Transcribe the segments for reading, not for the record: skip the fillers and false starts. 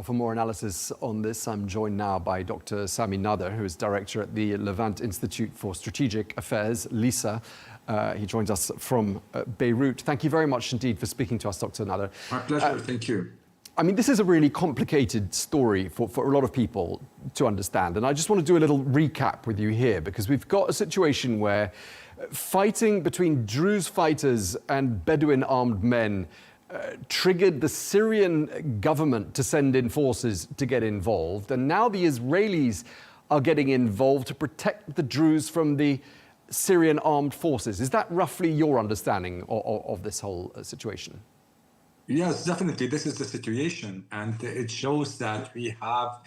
Well, for more analysis on this, I'm joined now by Dr. Sami Nader, who is director at the Levant Institute for Strategic Affairs, LISA. He joins us from Beirut. Thank you very much indeed for speaking to us, Dr. Nader. My pleasure, thank you. I mean, this is a really complicated story for a lot of people to understand. And I just want to do a little recap with you here, because we've got a situation where fighting between Druze fighters and Bedouin armed men triggered the Syrian government to send in forces to get involved. And now the Israelis are getting involved to protect the Druze from the Syrian armed forces. Is that roughly your understanding of this whole situation? Yes, definitely. This is the situation, and it shows that we have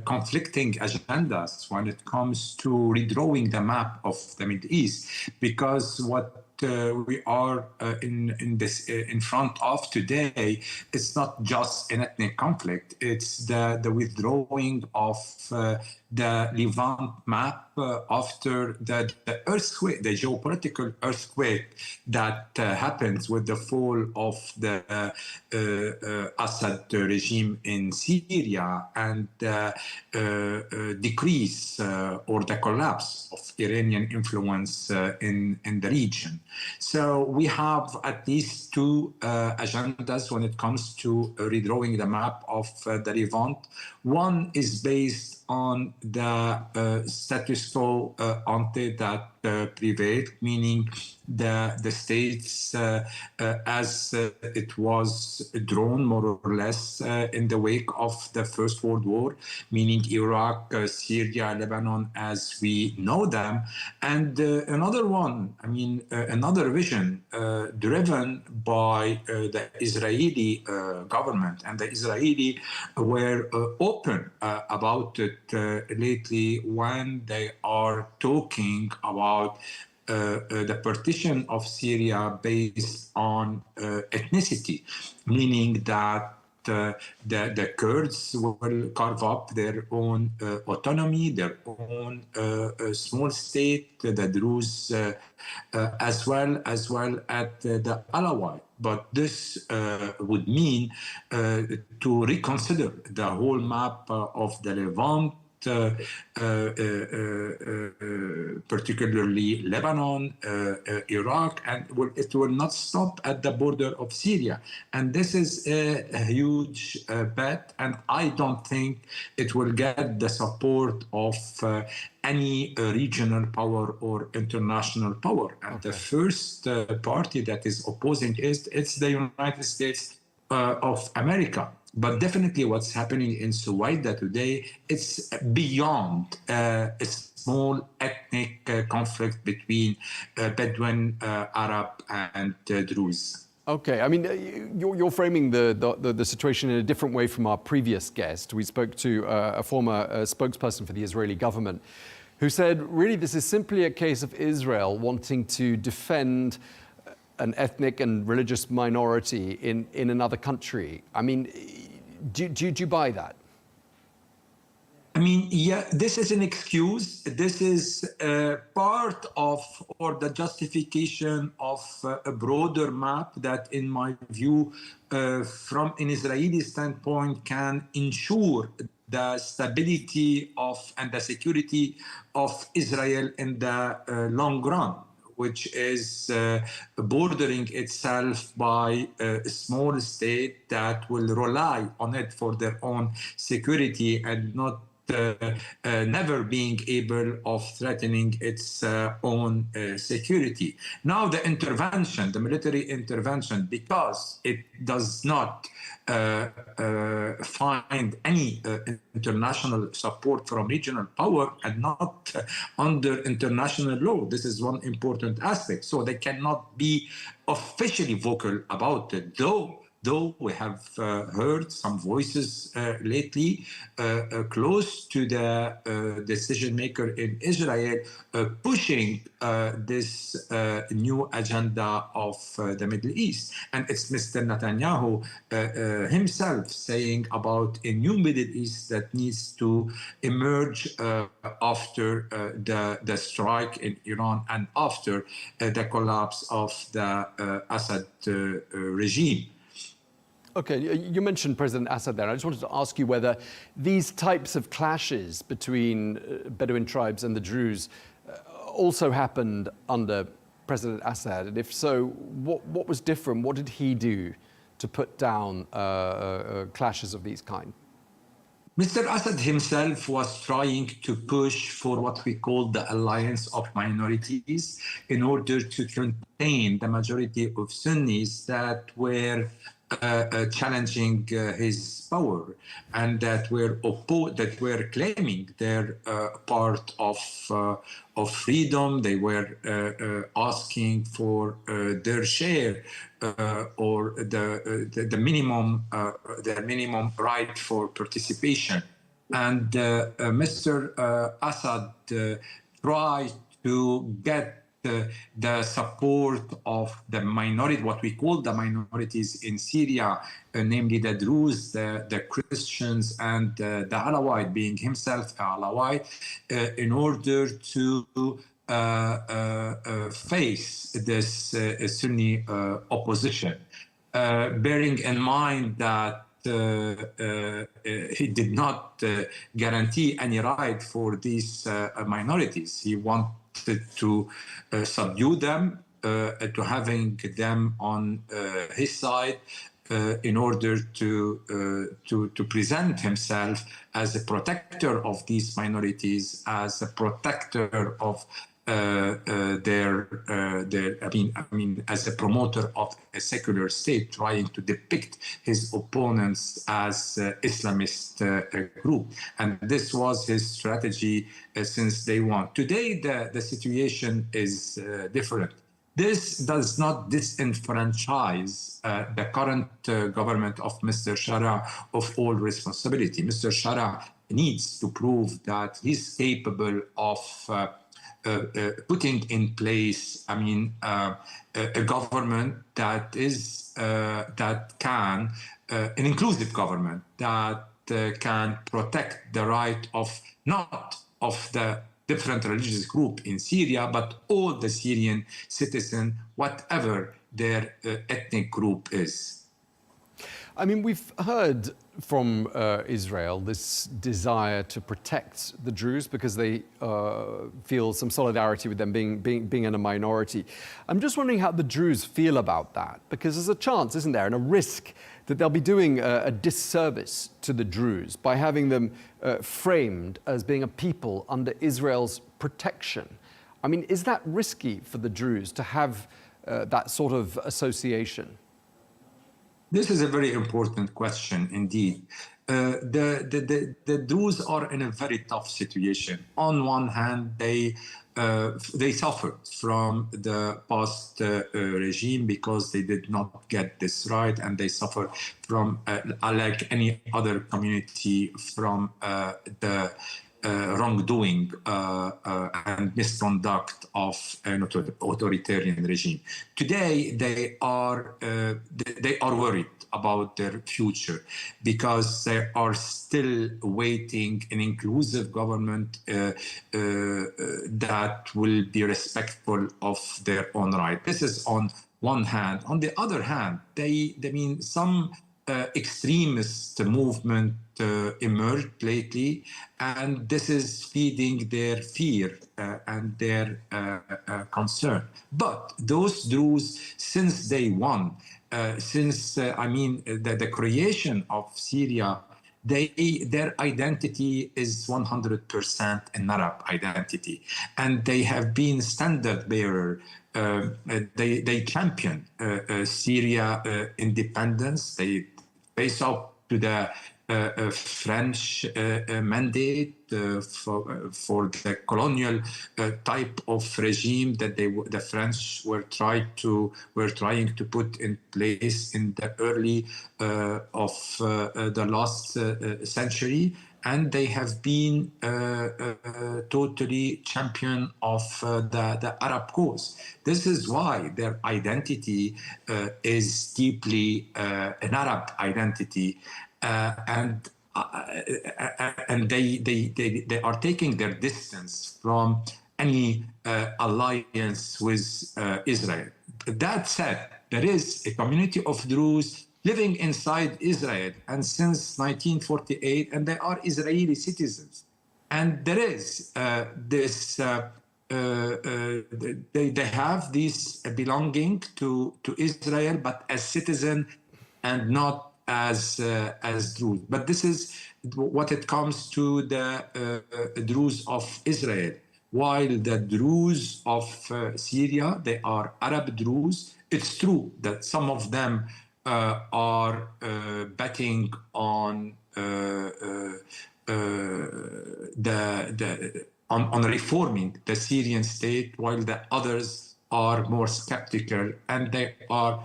conflicting agendas when it comes to redrawing the map of the Middle East, because what we are in front of today, it's not just an ethnic conflict. It's the withdrawing of the Levant map after the earthquake, the geopolitical earthquake that happens with the fall of the Assad regime in Syria and decrease or the collapse of Iranian influence in the region. So we have at least two agendas when it comes to redrawing the map of the Levant. One is based on the status quo ante that prevailed, meaning the states as it was drawn more or less in the wake of the First World War, meaning Iraq, Syria, Lebanon as we know them. And another one, another vision driven by the Israeli government, and the Israeli were open about it lately when they are talking about the partition of Syria based on ethnicity, meaning that the Kurds will carve up their own autonomy, their own small state, the Druze as well as the Alawite. But this would mean to reconsider the whole map of the Levant, particularly Lebanon, Iraq, and it will not stop at the border of Syria. And this is a huge bet, and I don't think it will get the support of any regional power or international power. And the first party that is opposing it's the United States of America. But definitely what's happening in Sweida today, it's beyond a small ethnic conflict between Bedouin, Arab and Druze. Okay, I mean, you're framing the situation in a different way from our previous guest. We spoke to a former spokesperson for the Israeli government who said, really, this is simply a case of Israel wanting to defend an ethnic and religious minority in another country. I mean, do you buy that? I mean, yeah, this is an excuse. This is part of, or the justification of a broader map that, in my view, from an Israeli standpoint, can ensure the stability of and the security of Israel in the long run, which is bordering itself by a small state that will rely on it for their own security and not never being able of threatening its own security. Now the intervention, the military intervention, because it does not find any international support from regional power and not under international law. This is one important aspect. So they cannot be officially vocal about it, though we have heard some voices lately close to the decision maker in Israel pushing this new agenda of the Middle East. And it's Mr. Netanyahu himself saying about a new Middle East that needs to emerge after the strike in Iran and after the collapse of the Assad regime. Okay, you mentioned President Assad there. I just wanted to ask you whether these types of clashes between Bedouin tribes and the Druze also happened under President Assad, and if so, what was different? What did he do to put down clashes of these kind? Mr. Assad himself was trying to push for what we call the alliance of minorities in order to contain the majority of Sunnis that were challenging his power and that were claiming their part of freedom. They were asking for their share or the minimum their minimum right for participation. And Mr. Assad tried to get the support of the minority, what we call the minorities in Syria, namely the Druze, the Christians, and the Alawite, being himself Alawite, in order to face this Sunni opposition, bearing in mind that he did not guarantee any right for these minorities. He wanted to subdue them, to having them on his side, in order to present himself as a protector of these minorities, as a protector of as a promoter of a secular state, trying to depict his opponents as Islamist group. And this was his strategy since day one. Today, the situation is different. This does not disenfranchise the current government of Mr. Shara of all responsibility. Mr. Shara needs to prove that he's capable of putting in place, a government that is an inclusive government that can protect the right of not of the different religious group in Syria, but all the Syrian citizens, whatever their ethnic group is. I mean, we've heard from Israel this desire to protect the Druze because they feel some solidarity with them being in a minority. I'm just wondering how the Druze feel about that, because there's a chance, isn't there, and a risk that they'll be doing a disservice to the Druze by having them framed as being a people under Israel's protection. I mean, is that risky for the Druze to have that sort of association? This is a very important question indeed. The Druze are in a very tough situation. On one hand, they suffered from the past regime because they did not get this right, and they suffer from, like any other community, from the wrongdoing and misconduct of an authoritarian regime. Today, they are worried about their future because they are still waiting an inclusive government that will be respectful of their own right. This is on one hand. On the other hand, some extremist movement emerged lately, and this is feeding their fear and their concern. But those Druze, since day one, since the creation of Syria, their identity is 100% an Arab identity, and they have been standard bearer. They champion Syria independence. They face up to the French mandate for the colonial type of regime that the French were trying to put in place in the early of the last century. And they have been totally champion of the Arab cause. This is why their identity is deeply an Arab identity, and they are taking their distance from any alliance with Israel. That said, there is a community of Druze living inside Israel and since 1948, and they are Israeli citizens. And there is they have this belonging to Israel, but as citizen and not as Druze. But this is what it comes to the Druze of Israel. While the Druze of Syria, they are Arab Druze. It's true that some of them are betting on on reforming the Syrian state, while the others are more skeptical, and they are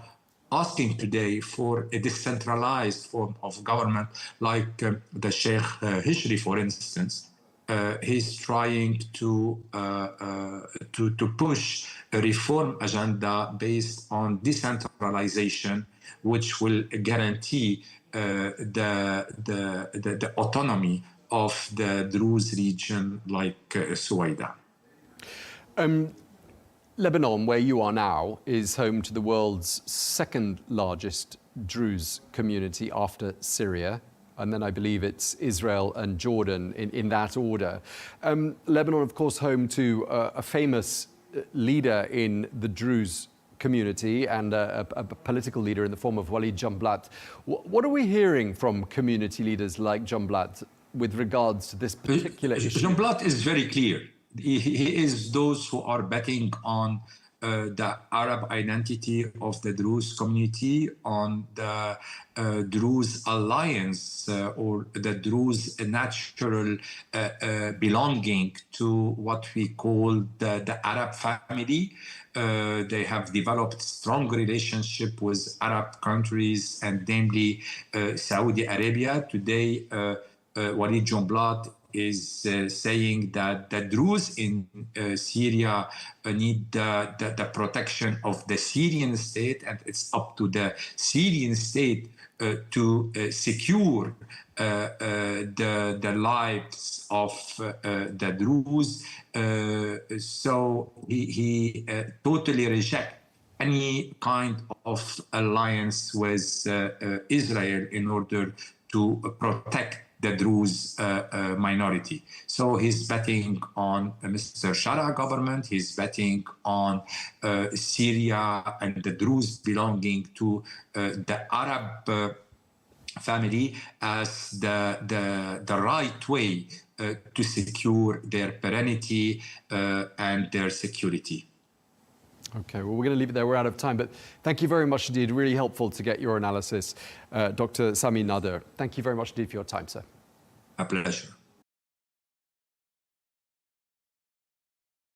asking today for a decentralized form of government, like the Sheikh Hishri, for instance. He's trying to push a reform agenda based on decentralization, which will guarantee the autonomy of the Druze region, like Sweida. Lebanon, where you are now, is home to the world's second largest Druze community after Syria. And then I believe it's Israel and Jordan in that order. Lebanon, of course, home to a famous leader in the Druze community and a political leader in the form of Walid Jumblat. What are we hearing from community leaders like Jumblat with regards to this particular issue? Jumblat is very clear. He is those who are betting on the Arab identity of the Druze community, on the Druze alliance or the Druze natural belonging to what we call the Arab family. They have developed strong relationship with Arab countries, and namely Saudi Arabia. Today, Walid Jumblat is saying that the Druze in Syria need the protection of the Syrian state, and it's up to the Syrian state to secure the lives of the Druze. So he totally rejects any kind of alliance with Israel in order to protect the Druze minority. So he's betting on Mr. Shara government, he's betting on Syria and the Druze belonging to the Arab family as the right way to secure their perennity and their security. Okay, well, we're going to leave it there. We're out of time, but thank you very much indeed. Really helpful to get your analysis. Dr. Sami Nader, thank you very much indeed for your time, sir. A pleasure.